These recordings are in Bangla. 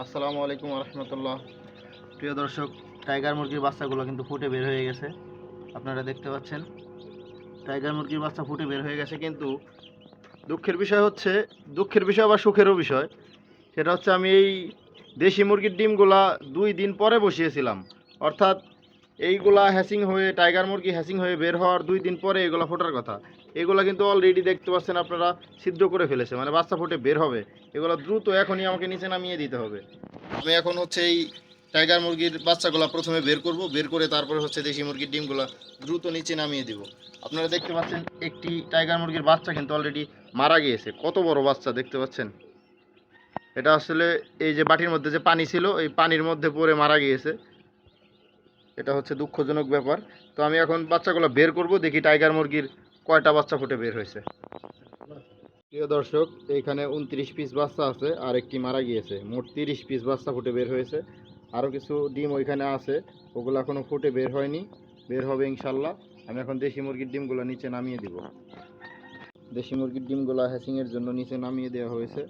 আসসালামু আলাইকুম রহমতুল্লাহ। প্রিয় দর্শক, টাইগার মুরগির বাচ্চাগুলো কিন্তু ফুটে বের হয়ে গেছে। আপনারা দেখতে পাচ্ছেন টাইগার মুরগির বাচ্চা ফুটে বের হয়ে গেছে। কিন্তু দুঃখের বিষয় বা সুখেরও বিষয়, সেটা হচ্ছে আমি এই দেশি মুরগির ডিমগুলা 2 দিন পরে বসিয়েছিলাম। অর্থাৎ এইগুলা হ্যাচিং হয়ে টাইগার মুরগি হ্যাচিং হয়ে বের হওয়ার 2 দিন পরে এগুলা ফোটার কথা। এগুলা কিন্তু অলরেডি দেখতে পাচ্ছেন আপনারা, ছিদ্র করে ফেলেছে, মানে বাচ্চা ফুটে বের হবে। এগুলো দ্রুত এখনই আমাকে নিচে নামিয়ে দিতে হবে। আমি এখন হচ্ছে এই টাইগার মুরগির বাচ্চাগুলা প্রথমে বের করব, বের করে তারপরে হচ্ছে দেশি মুরগির ডিমগুলা দ্রুত নিচে নামিয়ে দিব। আপনারা দেখতে পাচ্ছেন একটি টাইগার মুরগির বাচ্চা কিন্তু অলরেডি মারা গিয়েছে। কত বড় বাচ্চা দেখতে পাচ্ছেন। এটা আসলে এই যে বাটির মধ্যে যে পানি ছিল, এই পানির মধ্যে পড়ে মারা গিয়েছে। এটা হচ্ছে দুঃখজনক ব্যাপার। তো আমি এখন বাচ্চাগুলো বের করব, দেখি টাইগার মুরগির কয়টা বাচ্চা ফুটে বের হয়েছে। প্রিয় দর্শক, এইখানে 29 পিস বাচ্চা আছে আর একটি মারা গিয়েছে। মোট 30 পিস বাচ্চা ফুটে বের হয়েছে। আরও কিছু ডিম ওইখানে আছে, ওগুলো এখনও ফুটে বের হয়নি, বের হবে ইনশাল্লাহ। আমি এখন দেশি মুরগির ডিমগুলো নিচে নামিয়ে দিব। দেশি মুরগির ডিমগুলো হ্যাচিংয়ের জন্য নিচে নামিয়ে দেওয়া হয়েছে।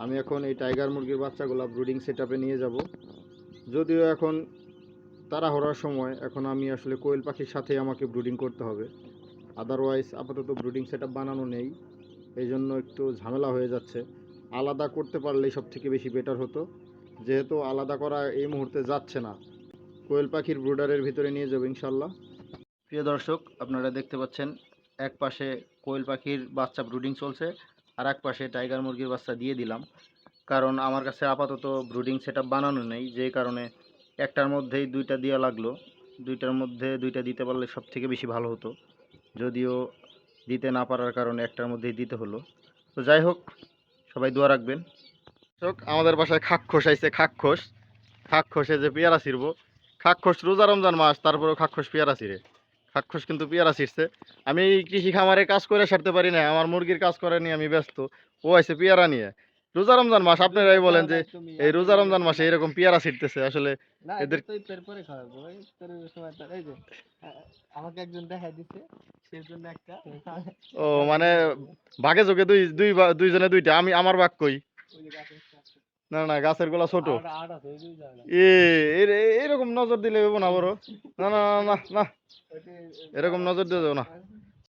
আমি এখন এই টাইগার মুরগির বাচ্চাগুলো ব্রুডিং সেটআপে নিয়ে যাব। যদিও এখন তাড়াহুড়ার সময়, এখন আমি আসলে কোয়েল পাখির সাথেই আমাকে ব্রুডিং করতে হবে। আদারওয়াইজ আপাতত ব্রুডিং সেটআপ বানানো নেই, এই জন্য একটু ঝামেলা হয়ে যাচ্ছে। আলাদা করতে পারলেই সব থেকে বেশি বেটার হতো। যেহেতু আলাদা করা এই মুহূর্তে যাচ্ছে না, কোয়েল পাখির ব্রুডারের ভিতরে নিয়ে যাবো ইনশাল্লাহ। প্রিয় দর্শক, আপনারা দেখতে পাচ্ছেন এক পাশে কোয়েল পাখির বাচ্চা ব্রুডিং চলছে, আর এক পাশে টাইগার মুরগির বাচ্চা দিয়ে দিলাম। কারণ আমার কাছে আপাতত ব্রুডিং সেটআপ বানানো নেই, যে কারণে একটার মধ্যেই দুইটা দেওয়া লাগলো। দুইটার মধ্যে দুইটা দিতে পারলে সব থেকে বেশি ভালো হতো, যদিও দিতে না পারার কারণে একটার মধ্যেই দিতে হলো। তো যাই হোক, সবাই দোয়া রাখবেন। আমাদের বাসায় খাক্খোশ আইছে। খাক্খোশে যে পেয়ারা ছিড়বো। খাক্খোশ রোজা রমজান মাস, তারপরেও খাক্খোশ পেয়ারা ছিঁড়ে। খাক্খোশ কিন্তু পেয়ারা ছিঁড়ছে। আমি এই কৃষি খামারে কাজ করে সারতে পারি না, আমার মুরগির কাজ করে নিয়ে আমি ব্যস্ত। ও আইছে পেয়ারা নিয়ে। রোজা রমজান মাস, আপনারাই বলেন যে এই রোজা রমজান মাসে এরকম পেয়ারা ছিঁড়তেছে আসলে এদের। ও মানে ভাগে যোগে দুইজনে দুইটা, আমি আমার ভাগ কই। না না, গাছের গোলা ছোট। এ এরকম নজর দিলে হইব না বড়। না না না না, এরকম নজর দিয়ে যাও না।